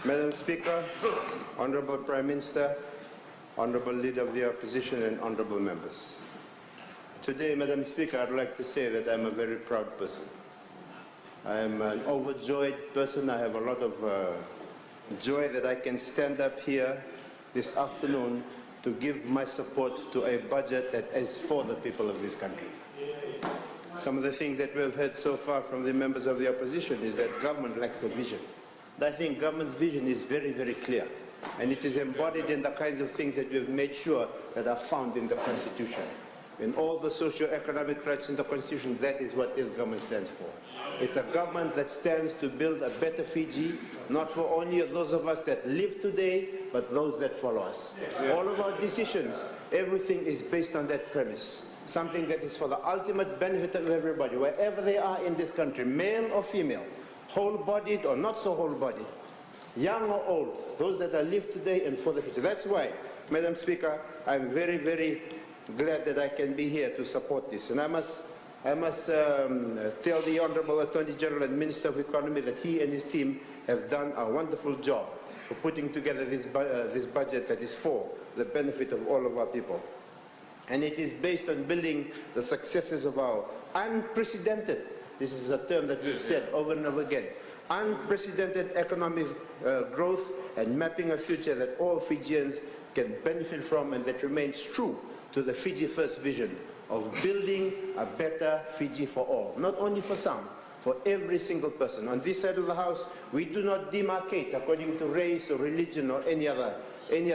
Madam Speaker, Honorable Prime Minister, Honorable Leader of the Opposition and Honorable Members. Today, Madam Speaker, I'd like to say that I'm a very proud person. I am an overjoyed person. I have a lot of joy that I can stand up here this afternoon to give my support to a budget that is for the people of this country. Some of the things that we have heard so far from the members of the opposition is that government lacks a vision. I think government's vision is very, very clear, and it is embodied in the kinds of things that we have made sure that are found in the Constitution. In all the socio-economic rights in the Constitution, that is what this government stands for. It's a government that stands to build a better Fiji, not for only those of us that live today, but those that follow us. All of our decisions, everything is based on that premise. Something that is for the ultimate benefit of everybody, wherever they are in this country, male or female, whole-bodied or not so whole-bodied, young or old, those that are live today and for the future. That's why, Madam Speaker, I'm very, very glad that I can be here to support this. And I must tell the Honorable Attorney General and Minister of Economy that he and his team have done a wonderful job for putting together this budget that is for the benefit of all of our people. And it is based on building the successes of our unprecedented, this is a term that we've said over and over again, unprecedented economic growth and mapping a future that all Fijians can benefit from and that remains true to the Fiji First vision of building a better Fiji for all, not only for some, for every single person. On this side of the House, we do not demarcate according to race or religion or any other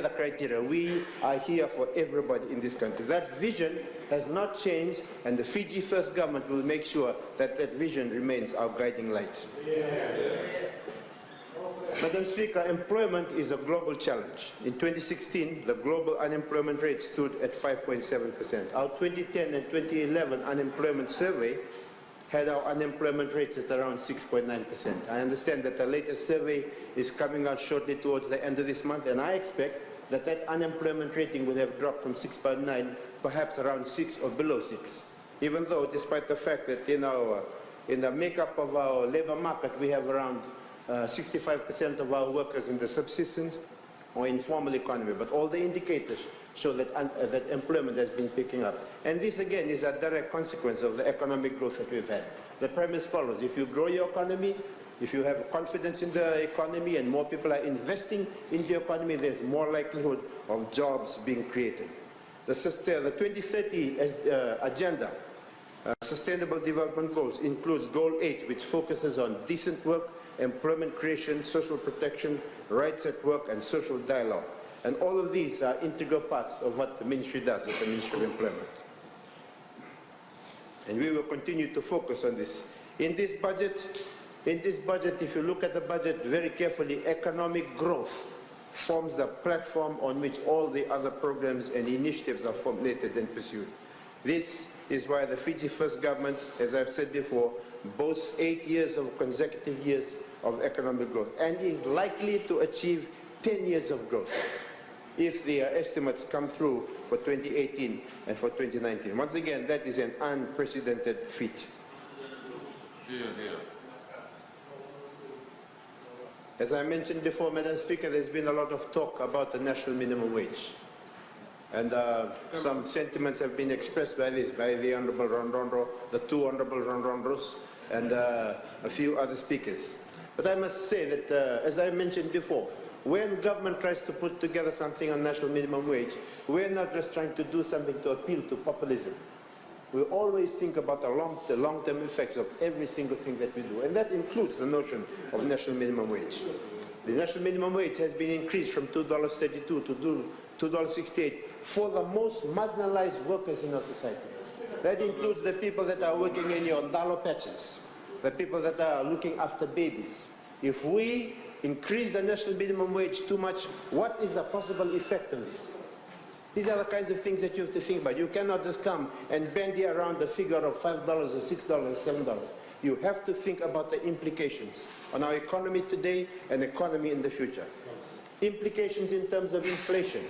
criteria. We are here for everybody in this country. That vision has not changed, and the Fiji First government will make sure that that vision remains our guiding light. Madam Speaker, employment is a global challenge. In 2016, the global unemployment rate stood at 5.7%. Our 2010 and 2011 unemployment survey had our unemployment rates at around 6.9%. I understand that the latest survey is coming out shortly towards the end of this month, and I expect that that unemployment rating will have dropped from 6.9, perhaps around 6 or below 6. Even though, despite the fact that in the makeup of our labor market, we have around 65% of our workers in the subsistence or informal economy, but all the indicators show that, that employment has been picking up. And this again is a direct consequence of the economic growth that we've had. The premise follows: if you grow your economy, if you have confidence in the economy and more people are investing in the economy, there's more likelihood of jobs being created. The 2030 agenda, Sustainable Development Goals, includes Goal 8, which focuses on decent work, employment creation, social protection, rights at work, and social dialogue. And all of these are integral parts of what the ministry does at the Ministry of Employment. And we will continue to focus on this. In this budget, if you look at the budget very carefully, economic growth forms the platform on which all the other programs and initiatives are formulated and pursued. This is why the Fiji First government, as I've said before, boasts 8 years of consecutive years of economic growth and is likely to achieve 10 years of growth if the estimates come through for 2018 and for 2019. Once again, that is an unprecedented feat. As I mentioned before, Madam Speaker, there's been a lot of talk about the national minimum wage. And some sentiments have been expressed by the Honorable Rondondro, the two Honorable Rondondros, and a few other speakers. But I must say that, as I mentioned before, when government tries to put together something on national minimum wage, we're not just trying to do something to appeal to populism. We always think about the long-term effects of every single thing that we do, and that includes the notion of national minimum wage. The national minimum wage has been increased from $2.32 to $2.68 for the most marginalized workers in our society. That includes the people that are working in your dalo patches, the people that are looking after babies. If we increase the national minimum wage too much, what is the possible effect of this? These are the kinds of things that you have to think about. You cannot just come and bandy around the figure of $5 or $6 or $7. You have to think about the implications on our economy today and economy in the future. Implications in terms of inflation.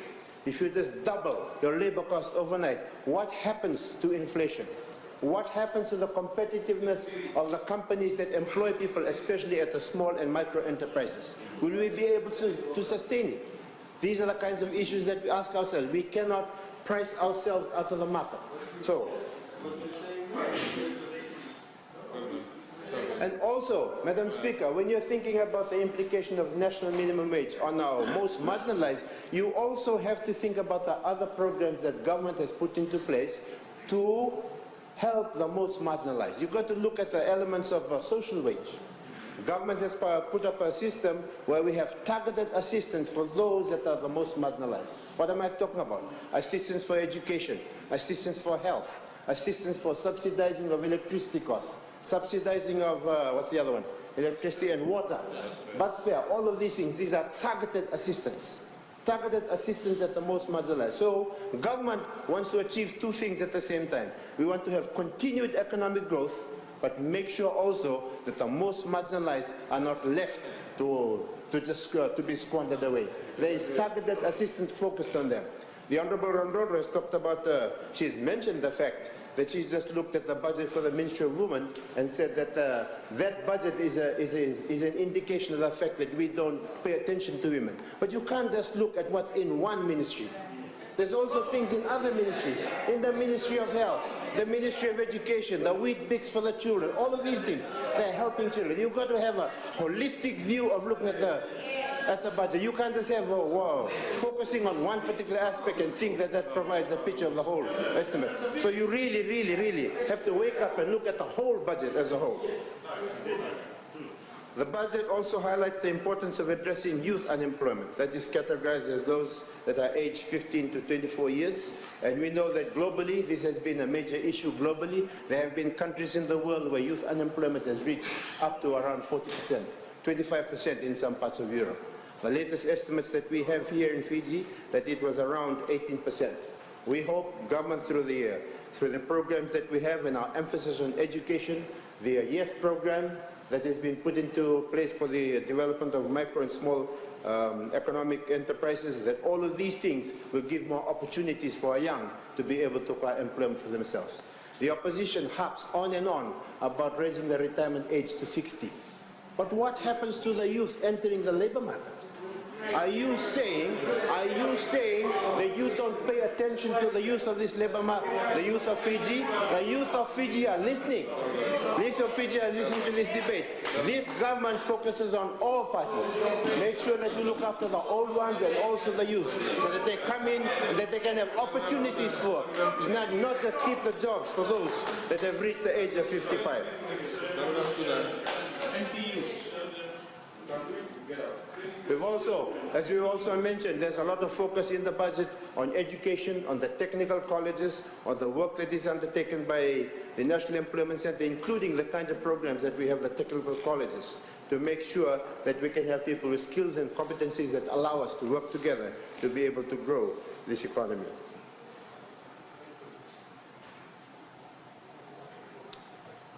If you just double your labor cost overnight, what happens to inflation? what happens to the competitiveness of the companies that employ people, especially at the small and micro enterprises? Will we be able to sustain it? These are the kinds of issues that we ask ourselves. We cannot price ourselves out of the market. So, and also, Madam Speaker, when you're thinking about the implication of national minimum wage on our most marginalized, you also have to think about the other programs that government has put into place to help the most marginalized. You've got to look at the elements of social wage. Government has put up a system where we have targeted assistance for those that are the most marginalized. What am I talking about? Assistance for education, assistance for health, assistance for subsidizing of electricity costs, subsidizing of, what's the other one? Electricity and water, bus fare, all of these things. These are targeted assistance. Targeted assistance at the most marginalized. So government wants to achieve two things at the same time. We want to have continued economic growth, but make sure also that the most marginalized are not left to be squandered away. There is targeted assistance focused on them. The Honorable Rondoro has talked about, she's mentioned the fact that she just looked at the budget for the Ministry of Women and said that that budget is an indication of the fact that we don't pay attention to women. But you can't just look at what's in one ministry. There's also things in other ministries, in the Ministry of Health, the Ministry of Education, the wheat bix for the children, all of these things, they're helping children. You've got to have a holistic view of looking at the budget. You can't just have focusing on one particular aspect and think that that provides a picture of the whole estimate. So you really, really, really have to wake up and look at the whole budget as a whole. The budget also highlights the importance of addressing youth unemployment. That is categorized as those that are aged 15 to 24 years. And we know that globally, this has been a major issue globally. There have been countries in the world where youth unemployment has reached up to around 40%, 25% in some parts of Europe. The latest estimates that we have here in Fiji, that it was around 18%. We hope government through the programs that we have and our emphasis on education, the YES program, that has been put into place for the development of micro and small economic enterprises, that all of these things will give more opportunities for our young to be able to acquire employment for themselves. The opposition harps on and on about raising the retirement age to 60. But what happens to the youth entering the labor market? Are you saying that you don't pay attention to the youth of this labor market, the youth of Fiji? The youth of Fiji are listening. The youth of Fiji are listening to this debate. This government focuses on all parties. Make sure that you look after the old ones and also the youth, so that they come in and that they can have opportunities for, not just keep the jobs for those that have reached the age of 55. We've also, as we also mentioned, there's a lot of focus in the budget on education, on the technical colleges, on the work that is undertaken by the National Employment Center, including the kind of programs that we have, the technical colleges, to make sure that we can have people with skills and competencies that allow us to work together to be able to grow this economy.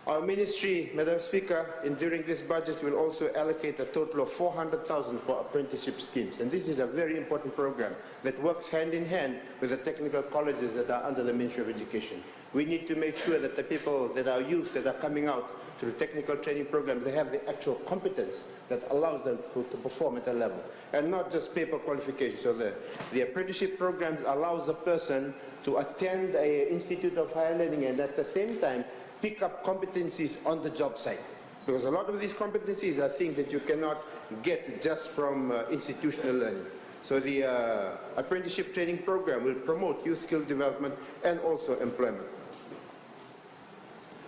Our ministry, Madam Speaker, during this budget will also allocate a total of 400,000 for apprenticeship schemes. And this is a very important program that works hand in hand with the technical colleges that are under the Ministry of Education. We need to make sure that the people, that our youth that are coming out through technical training programs, they have the actual competence that allows them to perform at a level, and not just paper qualifications. So the apprenticeship programs allows a person to attend an institute of higher learning and at the same time pick up competencies on the job site. Because a lot of these competencies are things that you cannot get just from institutional learning. So the apprenticeship training program will promote youth skill development and also employment.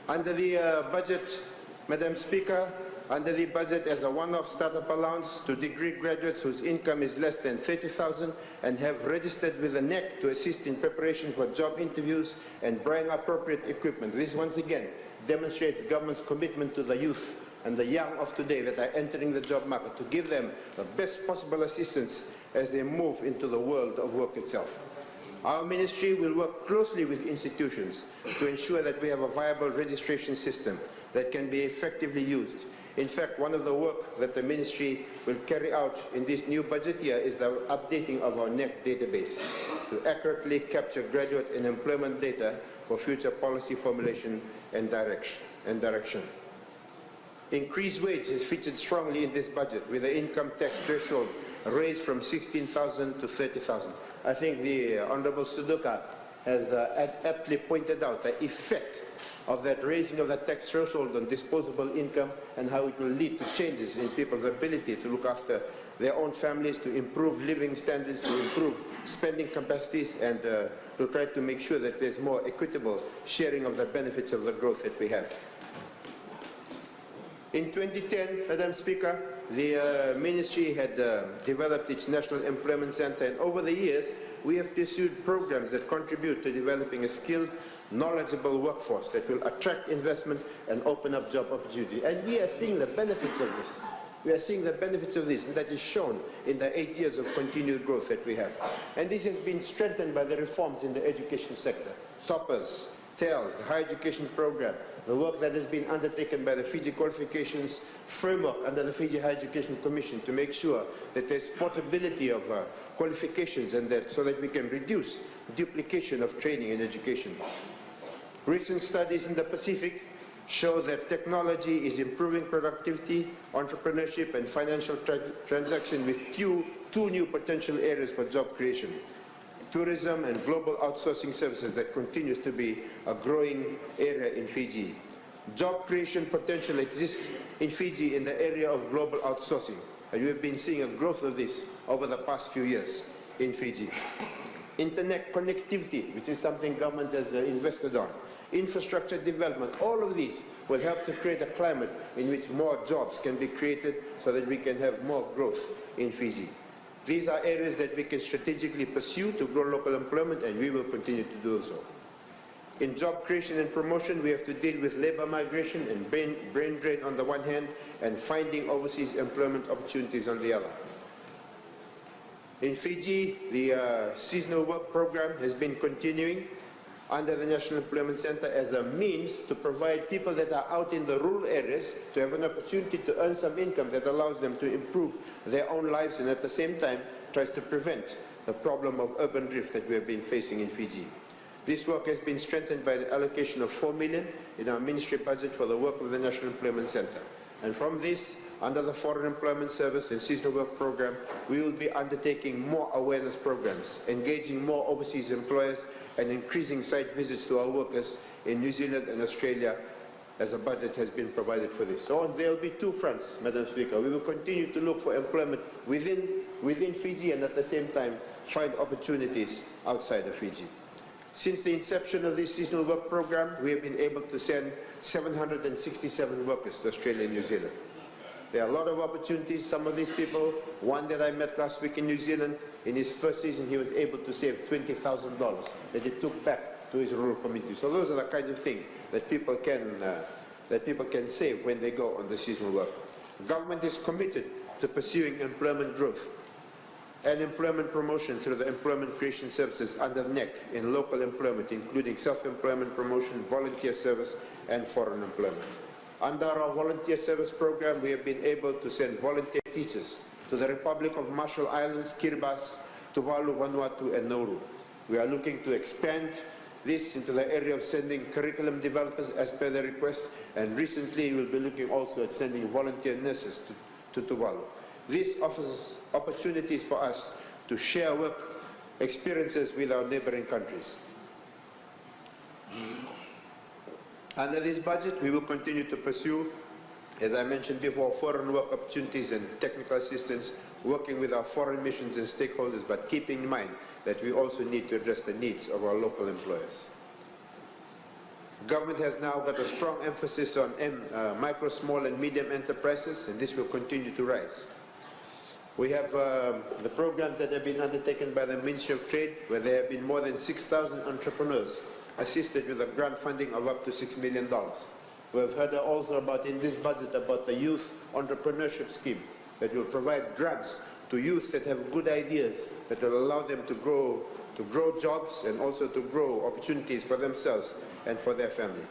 Under the budget, Madam Speaker, under the budget as a one-off startup allowance to degree graduates whose income is less than 30,000 and have registered with the NEC to assist in preparation for job interviews and buying appropriate equipment. This once again demonstrates government's commitment to the youth and the young of today that are entering the job market, to give them the best possible assistance as they move into the world of work itself. Our ministry will work closely with institutions to ensure that we have a viable registration system that can be effectively used. In fact, one of the work that the ministry will carry out in this new budget year is the updating of our NEC database to accurately capture graduate and employment data for future policy formulation and direction. Increased wages is featured strongly in this budget, with the income tax threshold raised from 16,000 to 30,000. I think the Honorable Suduka has aptly pointed out the effect of that raising of the tax threshold on disposable income and how it will lead to changes in people's ability to look after their own families, to improve living standards, to improve spending capacities, and to try to make sure that there's more equitable sharing of the benefits of the growth that we have. In 2010, Madam Speaker, the Ministry had developed its National Employment Center, and over the years, we have pursued programs that contribute to developing a skilled, knowledgeable workforce that will attract investment and open up job opportunities. And we are seeing the benefits of this. We are seeing the benefits of this, and that is shown in the 8 years of continued growth that we have. And this has been strengthened by the reforms in the education sector. Toppers, TELS, the higher education program, the work that has been undertaken by the Fiji Qualifications Framework under the Fiji Higher Education Commission to make sure that there's portability of qualifications, and that so that we can reduce duplication of training and education. Recent studies in the Pacific show that technology is improving productivity, entrepreneurship, and financial transaction, with two new potential areas for job creation: tourism and global outsourcing services that continues to be a growing area in Fiji. Job creation potential exists in Fiji in the area of global outsourcing, and we have been seeing a growth of this over the past few years in Fiji. Internet connectivity, which is something government has invested on, infrastructure development, all of these will help to create a climate in which more jobs can be created so that we can have more growth in Fiji. These are areas that we can strategically pursue to grow local employment, and we will continue to do so. In job creation and promotion, we have to deal with labor migration and brain drain on the one hand, and finding overseas employment opportunities on the other. In Fiji, the seasonal work program has been continuing under the National Employment Center as a means to provide people that are out in the rural areas to have an opportunity to earn some income that allows them to improve their own lives, and at the same time tries to prevent the problem of urban drift that we have been facing in Fiji. This work has been strengthened by the allocation of 4 million in our ministry budget for the work of the National Employment Center. And from this, under the Foreign Employment Service and Seasonal Work Program, we will be undertaking more awareness programs, engaging more overseas employers, and increasing site visits to our workers in New Zealand and Australia, as a budget has been provided for this. So there will be two fronts, Madam Speaker. We will continue to look for employment within Fiji, and at the same time find opportunities outside of Fiji. Since the inception of this seasonal work program, we have been able to send 767 workers to Australia and New Zealand. There are a lot of opportunities. Some of these people, one that I met last week in New Zealand, in his first season, he was able to save $20,000 that he took back to his rural community. So those are the kind of things that people can save when they go on the seasonal work. Government is committed to pursuing employment growth and employment promotion through the employment creation services under NEC in local employment, including self-employment promotion, volunteer service, and foreign employment. Under our volunteer service program, we have been able to send volunteer teachers to the Republic of Marshall Islands, Kiribati, Tuvalu, Vanuatu, and Nauru. We are looking to expand this into the area of sending curriculum developers as per the request, and recently we'll be looking also at sending volunteer nurses to Tuvalu. This offers opportunities for us to share work experiences with our neighboring countries. Under this budget, we will continue to pursue, as I mentioned before, foreign work opportunities and technical assistance, working with our foreign missions and stakeholders, but keeping in mind that we also need to address the needs of our local employers. Government has now got a strong emphasis on micro, small, and medium enterprises, and this will continue to rise. We have the programs that have been undertaken by the Ministry of Trade, where there have been more than 6,000 entrepreneurs assisted with a grant funding of up to $6 million. We have heard also about, in this budget, about the Youth Entrepreneurship Scheme that will provide grants to youths that have good ideas that will allow them to grow jobs and also to grow opportunities for themselves and for their family.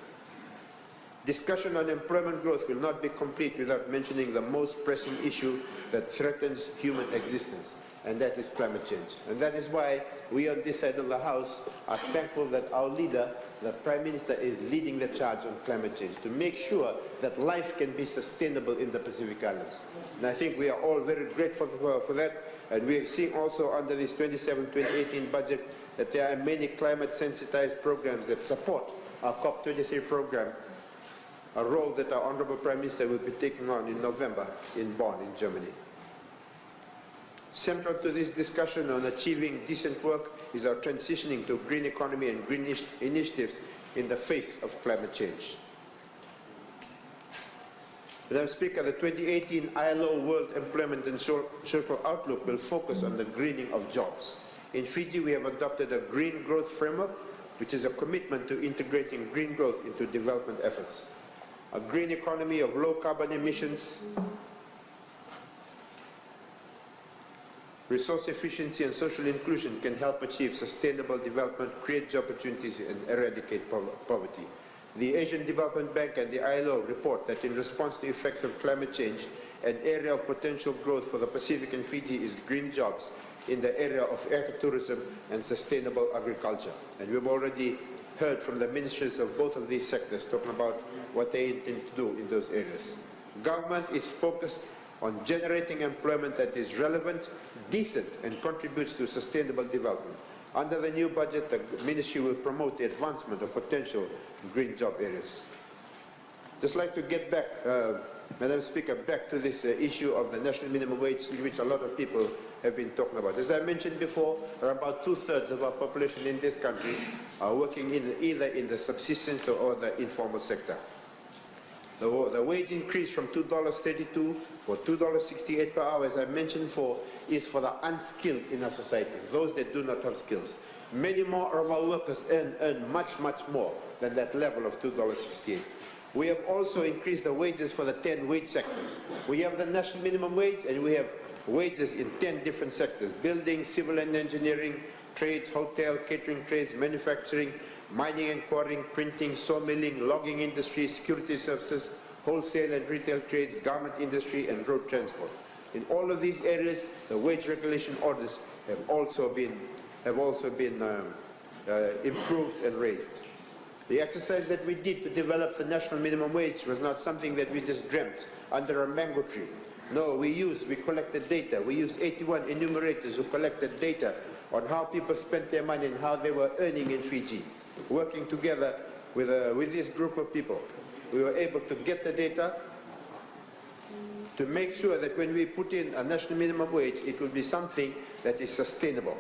Discussion on employment growth will not be complete without mentioning the most pressing issue that threatens human existence, and that is climate change. And that is why we on this side of the House are thankful that our leader, the Prime Minister, is leading the charge on climate change to make sure that life can be sustainable in the Pacific Islands. And I think we are all very grateful for that. And we are seeing also under this 2018 budget that there are many climate-sensitized programs that support our COP23 program, a role that our Honorable Prime Minister will be taking on in November in Bonn, in Germany. Central to this discussion on achieving decent work is our transitioning to a green economy and green initiatives in the face of climate change. Madam Speaker, the 2018 ILO World Employment and Social Outlook will focus on the greening of jobs. In Fiji, we have adopted a green growth framework, which is a commitment to integrating green growth into development efforts. A green economy of low carbon emissions, resource efficiency and social inclusion can help achieve sustainable development, create job opportunities and eradicate poverty. The Asian Development Bank and the ILO report that in response to effects of climate change, an area of potential growth for the Pacific and Fiji is green jobs in the area of ecotourism and sustainable agriculture. And we've already heard from the ministers of both of these sectors talking about what they intend to do in those areas. Government is focused on generating employment that is relevant, decent, and contributes to sustainable development. Under the new budget, the Ministry will promote the advancement of potential green job areas. Just like to get back, Madam Speaker, back to this issue of the national minimum wage, which a lot of people have been talking about. As I mentioned before, about 2/3 of our population in this country are working either in the subsistence or the informal sector. The wage increase from $2.32 for $2.68 per hour, as I mentioned before, is for the unskilled in our society, those that do not have skills. Many more of our workers earn much, much more than that level of $2.68. We have also increased the wages for the 10 wage sectors. We have the national minimum wage and we have wages in 10 different sectors: building, civil and engineering, trades, hotel, catering trades, manufacturing, mining and quarrying, printing, sawmilling, logging industry, security services, wholesale and retail trades, garment industry, and road transport. In all of these areas, the wage regulation orders have also been improved and raised. The exercise that we did to develop the national minimum wage was not something that we just dreamt under a mango tree. No, we collected data. We used 81 enumerators who collected data on how people spent their money and how they were earning in Fiji. Working together with this group of people, we were able to get the data to make sure that when we put in a national minimum wage, it will be something that is sustainable.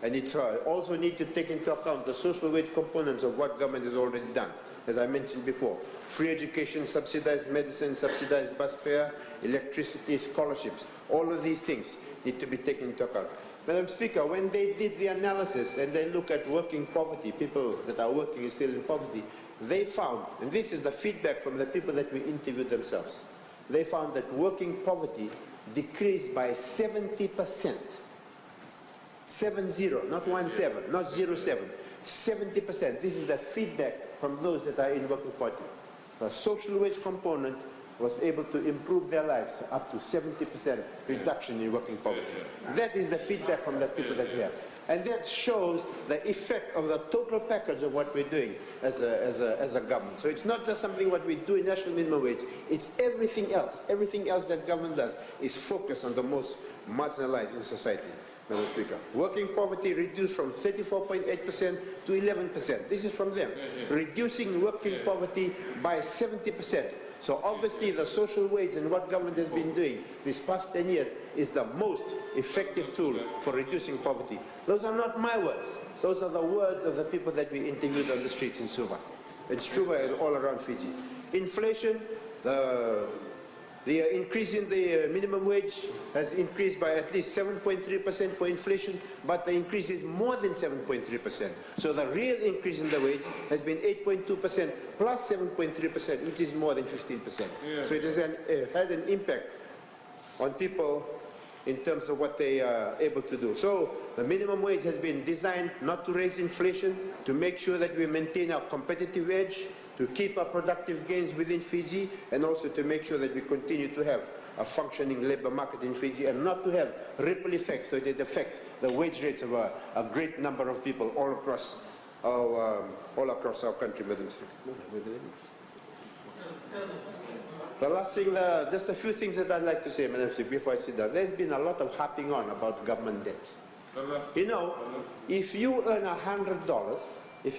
And it also need to take into account the social wage components of what government has already done. As I mentioned before, free education, subsidized medicine, subsidized bus fare, electricity, scholarships, all of these things need to be taken into account. Madam Speaker, when they did the analysis and they look at working poverty, people that are working and still in poverty, they found, and this is the feedback from the people that we interviewed themselves, they found that working poverty decreased by 70%. 70, not 17, not 07, 70%. This is the feedback from those that are in working poverty. The social wage component was able to improve their lives up to 70% reduction in working poverty. That is the feedback from the people that we have. And that shows the effect of the total package of what we're doing as a government. So it's not just something what we do in national minimum wage, it's everything else. Everything else that government does is focused on the most marginalized in society. Madam Speaker, working poverty reduced from 34.8% to 11%. This is from them. Reducing working poverty by 70%. So obviously the social wage and what government has been doing these past 10 years is the most effective tool for reducing poverty. Those are not my words. Those are the words of the people that we interviewed on the streets in Suva and all around Fiji. Inflation, the increase in the minimum wage has increased by at least 7.3% for inflation, but the increase is more than 7.3%. So the real increase in the wage has been 8.2% plus 7.3%, which is more than 15%. So it has had an impact on people in terms of what they are able to do. So the minimum wage has been designed not to raise inflation, to make sure that we maintain our competitive edge, to keep our productive gains within Fiji, and also to make sure that we continue to have a functioning labor market in Fiji and not to have ripple effects, so it affects the wage rates of a great number of people all across our country, Madam Speaker. The last thing, just a few things that I'd like to say, Madam Speaker, before I sit down. There's been a lot of harping on about government debt. You know, if you earn $100, and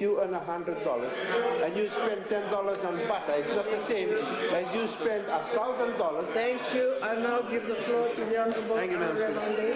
you spend $10 on butter, it's not the same as you spend $1,000. Thank you. I now give the floor to the Honourable Thank you, Madam Speaker. Reverend Lee.